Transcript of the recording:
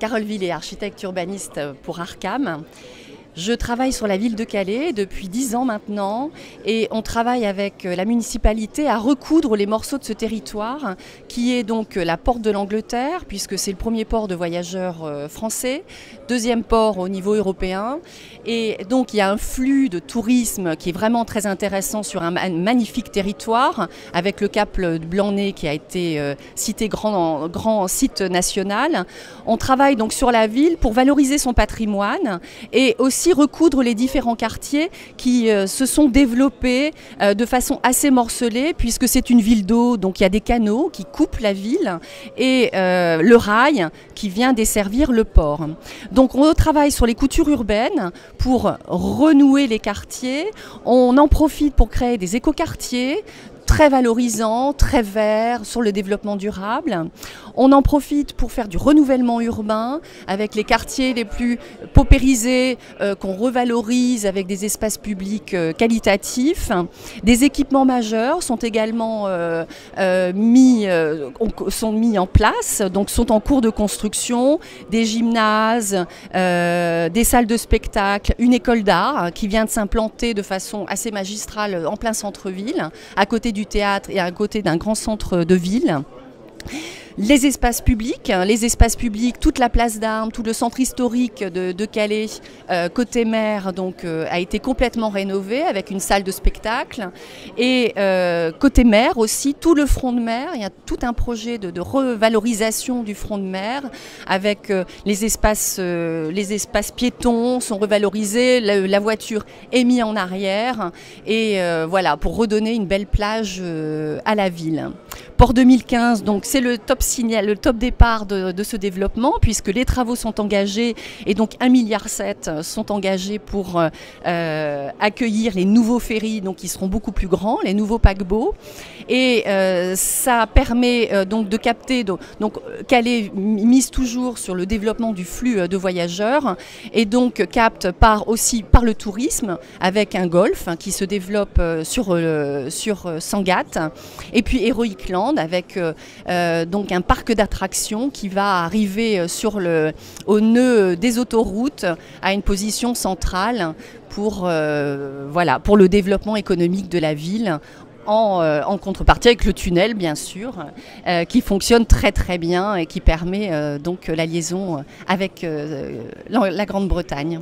Carole Villers, architecte urbaniste pour Arcam. Je travaille sur la ville de Calais depuis 10 ans maintenant et on travaille avec la municipalité à recoudre les morceaux de ce territoire qui est donc la porte de l'Angleterre puisque c'est le premier port de voyageurs français, deuxième port au niveau européen et donc il y a un flux de tourisme qui est vraiment très intéressant sur un magnifique territoire avec le cap de Blanc-Nez qui a été cité grand site national. On travaille donc sur la ville pour valoriser son patrimoine et aussi recoudre les différents quartiers qui se sont développés de façon assez morcelée puisque c'est une ville d'eau, donc il y a des canaux qui coupent la ville et le rail qui vient desservir le port. Donc on travaille sur les coutures urbaines pour renouer les quartiers, on en profite pour créer des écoquartiers très valorisants, très verts, sur le développement durable. On en profite pour faire du renouvellement urbain avec les quartiers les plus paupérisés qu'on revalorise avec des espaces publics qualitatifs. Des équipements majeurs sont également mis en place, donc sont en cours de construction, des gymnases, des salles de spectacle, une école d'art qui vient de s'implanter de façon assez magistrale en plein centre-ville, à côté du théâtre et à côté d'un grand centre de ville. Les espaces publics, toute la place d'Armes, tout le centre historique de Calais, côté mer, donc, a été complètement rénové avec une salle de spectacle. Et côté mer aussi, tout le front de mer, il y a tout un projet de revalorisation du front de mer avec les espaces piétons sont revalorisés, la voiture est mise en arrière et voilà, pour redonner une belle plage à la ville. Port 2015, donc c'est le top départ de ce développement puisque les travaux sont engagés et donc 1,7 milliard sont engagés pour accueillir les nouveaux ferries donc qui seront beaucoup plus grands, les nouveaux paquebots et ça permet donc de capter, donc Calais mise toujours sur le développement du flux de voyageurs et donc capte aussi par le tourisme avec un golf qui se développe sur Sangatte et puis Heroic Land avec donc un parc d'attractions qui va arriver au nœud des autoroutes à une position centrale pour le développement économique de la ville. En contrepartie avec le tunnel bien sûr qui fonctionne très très bien et qui permet donc la liaison avec la Grande-Bretagne.